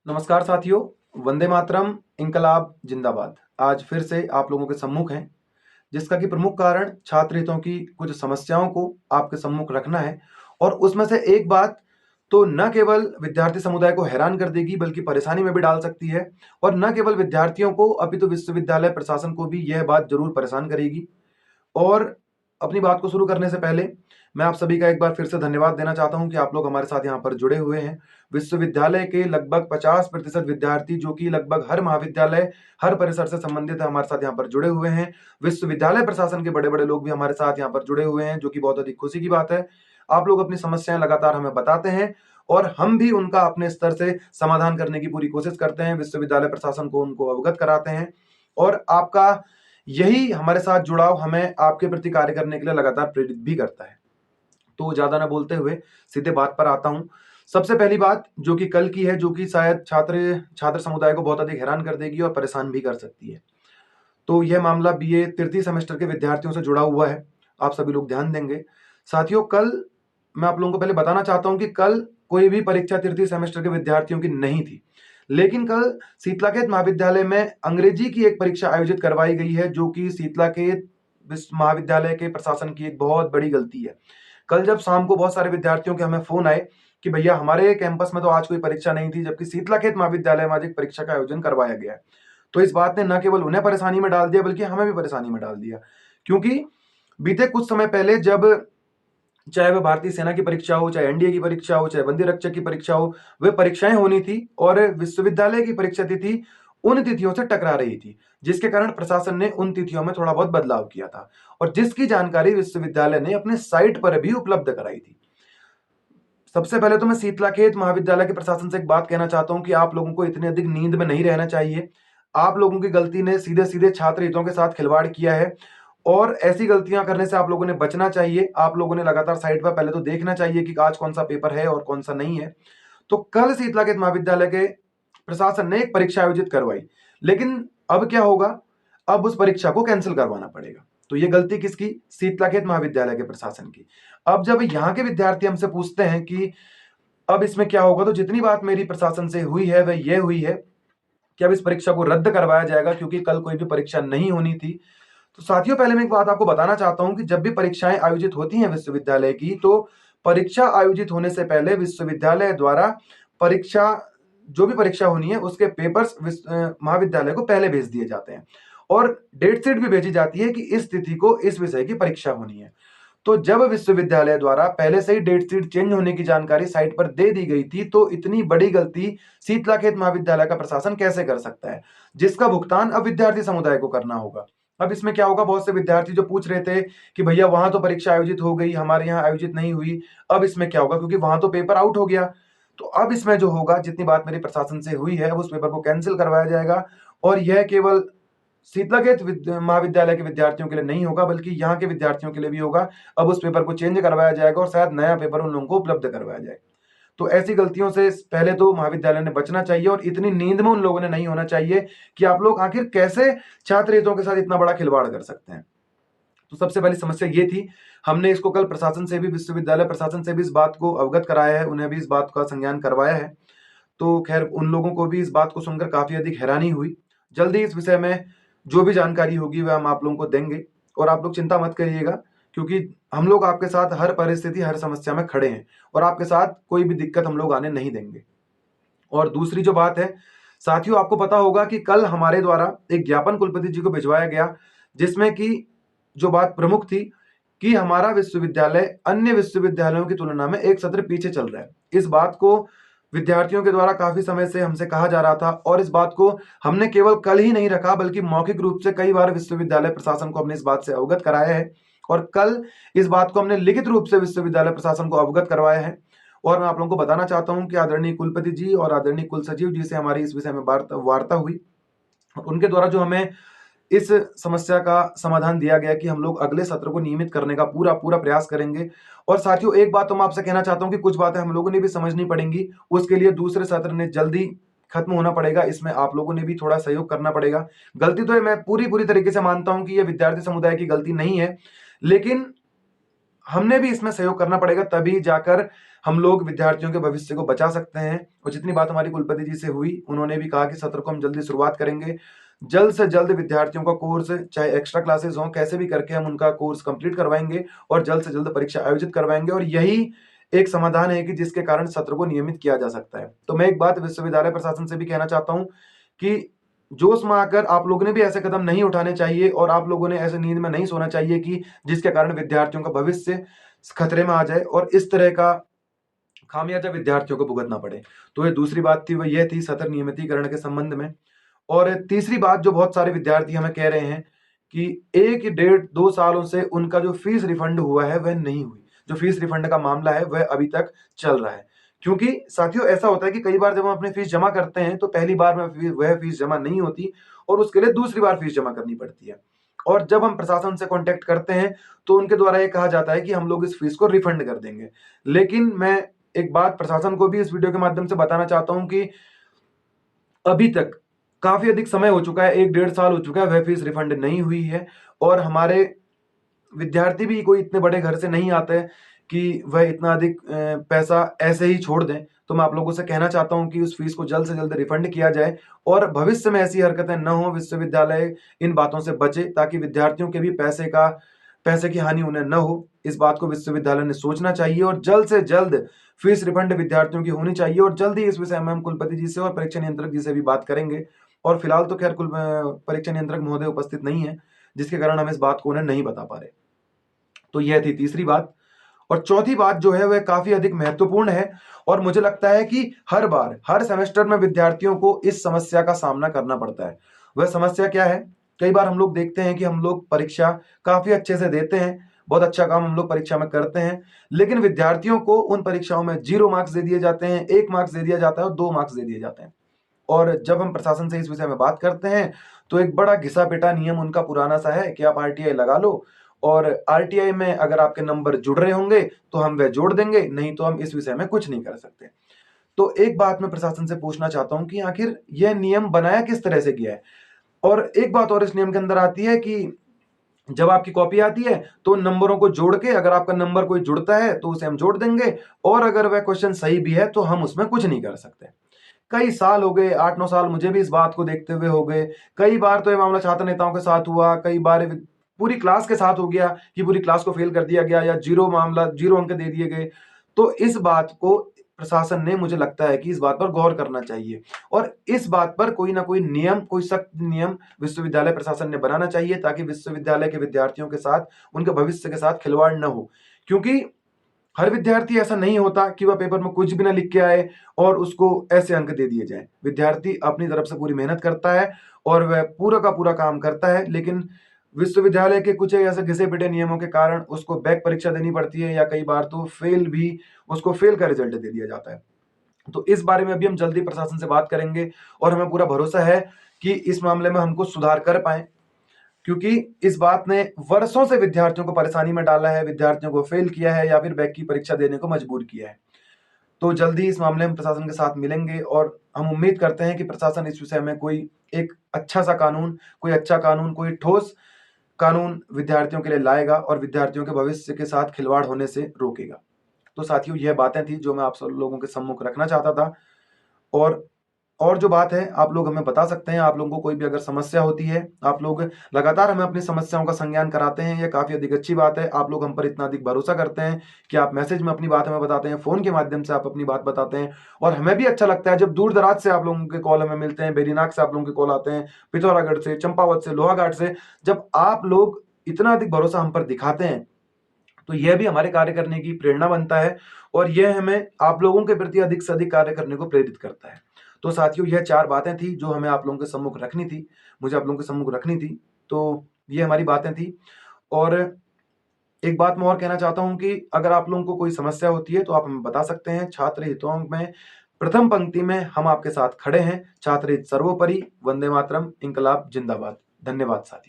नमस्कार साथियों, वंदे मातरम, इंकलाब जिंदाबाद। आज फिर से आप लोगों के सम्मुख हैं, जिसका कि प्रमुख कारण छात्र हितों की कुछ समस्याओं को आपके सम्मुख रखना है। और उसमें से एक बात तो न केवल विद्यार्थी समुदाय को हैरान कर देगी बल्कि परेशानी में भी डाल सकती है। और न केवल विद्यार्थियों को अपितु विश्वविद्यालय प्रशासन को भी यह बात जरूर परेशान करेगी। और अपनी बात को शुरू करने से पहले मैं आप सभी का एक बार फिर से धन्यवाद देना चाहता हूं कि आप लोग हमारे साथ यहाँ पर जुड़े हुए हैं। विश्वविद्यालय के लगभग 50% विद्यार्थी, जो कि लगभग हर महाविद्यालय, हर परिसर से संबंधित है, हमारे साथ यहाँ पर जुड़े हुए हैं। विश्वविद्यालय प्रशासन के बड़े बड़े लोग भी हमारे साथ यहाँ पर जुड़े हुए हैं, जो कि बहुत अधिक खुशी की बात है। आप लोग अपनी समस्याएं लगातार हमें बताते हैं और हम भी उनका अपने स्तर से समाधान करने की पूरी कोशिश करते हैं, विश्वविद्यालय प्रशासन को उनको अवगत कराते हैं। और आपका यही हमारे साथ जुड़ाव हमें आपके प्रति कार्य करने के लिए लगातार प्रेरित भी करता है। तो ज्यादा ना बोलते हुए सीधे बात पर आता हूं। सबसे पहली बात जो कि कल की है, जो कि शायद छात्र समुदाय को बहुत अधिक हैरान कर देगी और परेशान भी कर सकती है। तो यह मामला बीए तृतीय सेमेस्टर के विद्यार्थियों से जुड़ा हुआ है। आप सभी लोग ध्यान देंगे। साथियों, कल मैं आप लोगों को पहले बताना चाहता हूं कि कल कोई भी परीक्षा तृतीय सेमेस्टर के विद्यार्थियों की नहीं थी। लेकिन कल शीतलाखेत महाविद्यालय में अंग्रेजी की एक परीक्षा आयोजित करवाई गई है, जो कि शीतलाखेत महाविद्यालय के प्रशासन की एक बहुत बड़ी गलती है। कल जब शाम को बहुत सारे विद्यार्थियों के हमें फोन आए कि भैया हमारे कैंपस में तो आज कोई परीक्षा नहीं थी, जबकि शीतलाखेत महाविद्यालय में आज एक परीक्षा का आयोजन करवाया गया है। तो इस बात ने न केवल उन्हें परेशानी में डाल दिया बल्कि हमें भी परेशानी में डाल दिया। क्योंकि बीते कुछ समय पहले, जब चाहे वह भारतीय सेना की परीक्षा हो, चाहे एनडीए की परीक्षा हो, चाहे बंदी रक्षक की परीक्षा हो, वे परीक्षाएं होनी थी और विश्वविद्यालय की परीक्षा तिथि उन तिथियों से टकरा रही थी, जिसके कारण प्रशासन ने उन तिथियों में थोड़ा बहुत बदलाव किया था और जिसकी जानकारी विश्वविद्यालय ने अपने साइट पर भी उपलब्ध कराई थी। सबसे पहले तो मैं शीतलाखेत महाविद्यालय के प्रशासन से एक बात कहना चाहता हूं कि आप लोगों को इतनी अधिक नींद में नहीं रहना चाहिए। आप लोगों की गलती ने सीधे सीधे छात्र हितों के साथ खिलवाड़ किया है और ऐसी गलतियां करने से आप लोगों ने बचना चाहिए। आप लोगों ने लगातार साइट पर पहले तो देखना चाहिए कि आज कौन सा पेपर है और कौन सा नहीं है। तो कल शीतलाखेत महाविद्यालय के प्रशासन ने एक परीक्षा आयोजित करवाई, लेकिन अब क्या होगा, अब उस परीक्षा को कैंसिल करवाना पड़ेगा। तो ये गलती किसकी? शीतलाखेत महाविद्यालय के प्रशासन की। अब जब यहाँ के विद्यार्थी हमसे पूछते हैं कि अब इसमें क्या होगा, तो जितनी बात मेरी प्रशासन से हुई है वह यह हुई है कि अब इस परीक्षा को रद्द करवाया जाएगा, क्योंकि कल कोई भी परीक्षा नहीं होनी थी। तो साथियों, पहले मैं एक बात आपको बताना चाहता हूं कि जब भी परीक्षाएं आयोजित होती हैं विश्वविद्यालय की, तो परीक्षा आयोजित होने से पहले विश्वविद्यालय द्वारा परीक्षा, जो भी परीक्षा होनी है उसके पेपर्स महाविद्यालय को पहले भेज दिए जाते हैं और डेट शीट भी भेजी जाती है कि इस तिथि को इस विषय की परीक्षा होनी है। तो जब विश्वविद्यालय द्वारा पहले से ही डेट शीट चेंज होने की जानकारी साइट पर दे दी गई थी, तो इतनी बड़ी गलती शीतलाखेत महाविद्यालय का प्रशासन कैसे कर सकता है, जिसका भुगतान अब विद्यार्थी समुदाय को करना होगा। अब इसमें क्या होगा, बहुत से विद्यार्थी जो पूछ रहे थे कि भैया वहां तो परीक्षा आयोजित हो गई, हमारे यहाँ आयोजित नहीं हुई, अब इसमें क्या होगा, क्योंकि वहां तो पेपर आउट हो गया। तो अब इसमें जो होगा, जितनी बात मेरी प्रशासन से हुई है, उस पेपर को कैंसिल करवाया जाएगा और यह केवल शीतलाखेत महाविद्यालय के विद्यार्थियों के लिए नहीं होगा बल्कि यहाँ के विद्यार्थियों के लिए भी होगा। अब उस पेपर को चेंज करवाया जाएगा और शायद नया पेपर उन लोगों को उपलब्ध करवाया जाए। तो ऐसी गलतियों से पहले तो महाविद्यालय ने बचना चाहिए और इतनी नींद में उन लोगों ने नहीं होना चाहिए कि आप लोग आखिर कैसे छात्र हितों के साथ इतना बड़ा खिलवाड़ कर सकते हैं। तो सबसे पहली समस्या ये थी। हमने इसको कल प्रशासन से भी, विश्वविद्यालय प्रशासन से भी इस बात को अवगत कराया है, उन्हें भी इस बात का संज्ञान करवाया है। तो खैर, उन लोगों को भी इस बात को सुनकर काफी अधिक हैरानी हुई। जल्दी इस विषय में जो भी जानकारी होगी वह हम आप लोगों को देंगे और आप लोग चिंता मत करिएगा, क्योंकि हम लोग आपके साथ हर परिस्थिति, हर समस्या में खड़े हैं और आपके साथ कोई भी दिक्कत हम लोग आने नहीं देंगे। और दूसरी जो बात है साथियों, आपको पता होगा कि कल हमारे द्वारा एक ज्ञापन कुलपति जी को भिजवाया गया, जिसमें कि जो बात प्रमुख थी कि हमारा विश्वविद्यालय अन्य विश्वविद्यालयों की तुलना में एक सत्र पीछे चल रहा है। इस बात को विद्यार्थियों के द्वारा काफी समय से हमसे कहा जा रहा था और इस बात को हमने केवल कल ही नहीं रखा बल्कि मौखिक रूप से कई बार विश्वविद्यालय प्रशासन को हमने इस बात से अवगत कराया है और कल इस बात को हमने लिखित रूप से विश्वविद्यालय प्रशासन को अवगत करवाया है। और मैं आप लोगों को बताना चाहता हूं कि आदरणीय कुलपति जी और आदरणीय कुल सचिव जी से हमारी इस विषय में वार्ता हुई और उनके द्वारा जो हमें इस समस्या का समाधान दिया गया कि हम लोग अगले सत्र को नियमित करने का पूरा पूरा प्रयास करेंगे। और साथियों, एक बात तो मैं आपसे कहना चाहता हूं कि कुछ बातें हम लोगों ने भी समझनी पड़ेंगी, उसके लिए दूसरे सत्र ने जल्दी खत्म होना पड़ेगा, इसमें आप लोगों ने भी थोड़ा सहयोग करना पड़ेगा। गलती तो मैं पूरी पूरी तरीके से मानता हूं कि यह विद्यार्थी समुदाय की गलती नहीं है, लेकिन हमने भी इसमें सहयोग करना पड़ेगा, तभी जाकर हम लोग विद्यार्थियों के भविष्य को बचा सकते हैं। और जितनी बात हमारी कुलपति जी से हुई, उन्होंने भी कहा कि सत्र को हम जल्दी शुरुआत करेंगे। जल्द से जल्द विद्यार्थियों का कोर्स, चाहे एक्स्ट्रा क्लासेस हों, कैसे भी करके हम उनका कोर्स कंप्लीट करवाएँगे और जल्द से जल्द परीक्षा आयोजित करवाएँगे, और यही एक समाधान है कि जिसके कारण सत्र को नियमित किया जा सकता है। तो मैं एक बात विश्वविद्यालय प्रशासन से भी कहना चाहता हूँ कि जोश में आकर आप लोगों ने भी ऐसे कदम नहीं उठाने चाहिए, और आप लोगों ने ऐसे नींद में नहीं सोना चाहिए कि जिसके कारण विद्यार्थियों का भविष्य खतरे में आ जाए और इस तरह का खामियाजा विद्यार्थियों को भुगतना पड़े। तो ये दूसरी बात थी, वो ये थी सत्र नियमितीकरण के संबंध में। और तीसरी बात जो बहुत सारे विद्यार्थी हमें कह रहे हैं कि 1 डेढ़ 2 सालों से उनका जो फीस रिफंड हुआ है वह नहीं हुई। जो फीस रिफंड का मामला है वह अभी तक चल रहा है। क्योंकि साथियों ऐसा होता है कि कई बार जब हम अपनी फीस जमा करते हैं तो पहली बार में वह फीस जमा नहीं होती और उसके लिए दूसरी बार फीस जमा करनी पड़ती है। और जब हम प्रशासन से कॉन्टैक्ट करते हैं तो उनके द्वारा ये कहा जाता है कि हम लोग इस फीस को रिफंड कर देंगे। लेकिन मैं एक बात प्रशासन को भी इस वीडियो के माध्यम से बताना चाहता हूं कि अभी तक काफी अधिक समय हो चुका है, 1 डेढ़ साल हो चुका है, वह फीस रिफंड नहीं हुई है। और हमारे विद्यार्थी भी कोई इतने बड़े घर से नहीं आते कि वह इतना अधिक पैसा ऐसे ही छोड़ दें। तो मैं आप लोगों से कहना चाहता हूं कि उस फीस को जल्द से जल्द रिफंड किया जाए और भविष्य में ऐसी हरकतें न हो, विश्वविद्यालय इन बातों से बचे ताकि विद्यार्थियों के भी पैसे की हानि उन्हें न हो। इस बात को विश्वविद्यालय ने सोचना चाहिए और जल्द से जल्द फीस रिफंड विद्यार्थियों की होनी चाहिए। और जल्द ही इस विषय में हम कुलपति जी से और परीक्षा नियंत्रक जी से भी बात करेंगे। और फिलहाल तो खैर परीक्षा नियंत्रक महोदय उपस्थित नहीं है, जिसके कारण हम इस बात को उन्हें नहीं बता पा रहे। तो यह थी तीसरी बात। और चौथी बात जो है वह काफी अधिक महत्वपूर्ण है और मुझे लगता है कि हर सेमेस्टर में विद्यार्थियों को इस समस्या का सामना करना पड़ता है। वह समस्या क्या है? कई बार हम लोग देखते हैं कि हम लोग परीक्षा काफी अच्छे से देते हैं, बहुत अच्छा काम हम लोग परीक्षा में करते हैं, लेकिन विद्यार्थियों को उन परीक्षाओं में 0 मार्क्स दे दिए जाते हैं, 1 मार्क्स दे दिया जाता है और 2 मार्क्स दे दिए जाते हैं। और जब हम प्रशासन से इस विषय में बात करते हैं तो एक बड़ा घिसा-पिटा नियम उनका पुराना सा है कि आप आरटीआई लगा लो और आरटीआई में अगर आपके नंबर जुड़ रहे होंगे तो हम वह जोड़ देंगे, नहीं तो हम इस विषय में कुछ नहीं कर सकते। तो एक बात मैं प्रशासन से पूछना चाहता हूं कि आखिर यह नियम बनाया किस तरह से गया है? और एक बात और इस नियम के अंदर आती है कि जब आपकी कॉपी आती है तो उन नंबरों को जोड़ के अगर आपका नंबर कोई जुड़ता है तो उसे हम जोड़ देंगे, और अगर वह क्वेश्चन सही भी है तो हम उसमें कुछ नहीं कर सकते। कई साल हो गए, 8-9 साल मुझे भी इस बात को देखते हुए हो गए। कई बार तो ये मामला छात्र नेताओं के साथ हुआ, कई बार पूरी क्लास के साथ हो गया कि पूरी क्लास को फेल कर दिया गया या 0 अंक दे दिए गए। तो इस बात को प्रशासन ने, मुझे लगता है कि इस बात पर गौर करना चाहिए और इस बात पर कोई ना कोई नियम, कोई सख्त नियम विश्वविद्यालय प्रशासन ने बनाना चाहिए ताकि विश्वविद्यालय के विद्यार्थियों के साथ, उनके भविष्य के साथ खिलवाड़ न हो। क्योंकि हर विद्यार्थी ऐसा नहीं होता कि वह पेपर में कुछ भी ना लिख के आए और उसको ऐसे अंक दे दिए जाए। विद्यार्थी अपनी तरफ से पूरी मेहनत करता है और वह पूरा का पूरा काम करता है, लेकिन विश्वविद्यालय के कुछ ऐसे घिसे-पिटे नियमों के कारण उसको बैक परीक्षा देनी पड़ती है या कई बार तो उसको फेल का रिजल्ट दे दिया जाता है। तो इस बारे में अभी हम जल्दी प्रशासन से बात करेंगे और हमें पूरा भरोसा है कि इस मामले में हमको सुधार कर पाएँ, क्योंकि इस बात ने वर्षों से विद्यार्थियों को परेशानी में डाला है, विद्यार्थियों को फेल किया है या फिर बैक की परीक्षा देने को मजबूर किया है। तो जल्दी इस मामले में प्रशासन के साथ मिलेंगे और हम उम्मीद करते हैं कि प्रशासन इस विषय में कोई एक अच्छा कानून, कोई ठोस कानून विद्यार्थियों के लिए लाएगा और विद्यार्थियों के भविष्य के साथ खिलवाड़ होने से रोकेगा। तो साथियों, यह बातें थी जो मैं आप सब लोगों के सम्मुख रखना चाहता था। और जो बात है आप लोग हमें बता सकते हैं। आप लोगों को कोई भी अगर समस्या होती है, आप लोग लगातार हमें अपनी समस्याओं का संज्ञान कराते हैं, ये काफ़ी अधिक अच्छी बात है। आप लोग हम पर इतना अधिक भरोसा करते हैं कि आप मैसेज में अपनी बात हमें बताते हैं, फ़ोन के माध्यम से आप अपनी बात बताते हैं और हमें भी अच्छा लगता है जब दूर-दराज से आप लोगों के कॉल हमें मिलते हैं, वेरीनाग से आप लोगों के कॉल आते हैं, पिथौरागढ़ से, चंपावत से, लोहाघाट से। जब आप लोग इतना अधिक भरोसा हम पर दिखाते हैं, तो यह भी हमारे कार्य करने की प्रेरणा बनता है और यह हमें आप लोगों के प्रति अधिक से अधिक कार्य करने को प्रेरित करता है। तो साथियों, यह 4 बातें थी जो हमें आप लोगों के सम्मुख रखनी थी, मुझे आप लोगों के सम्मुख रखनी थी। तो ये हमारी बातें थी। और एक बात मैं और कहना चाहता हूँ कि अगर आप लोगों को कोई समस्या होती है तो आप हमें बता सकते हैं। छात्र हितों में प्रथम पंक्ति में हम आपके साथ खड़े हैं। छात्र हित सर्वोपरि। वंदे मातरम। इंकलाब जिंदाबाद। धन्यवाद साथियों।